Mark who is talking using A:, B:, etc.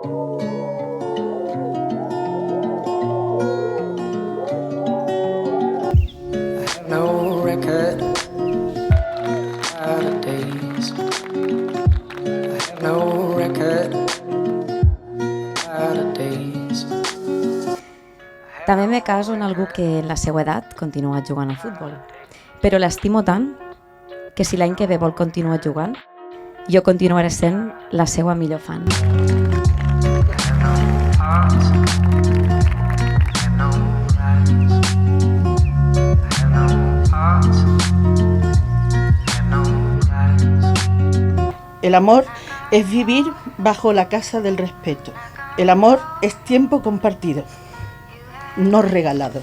A: No record out of days. I have no record out of days.
B: També me caso en algú que en la seva edat continua jugant a futbol, però l'estimo tant que si l'any que ve vol continuar jugant, jo continuaré sent la seva millor fan.
C: El amor es vivir bajo la casa del respeto. El amor es tiempo compartido, no regalado.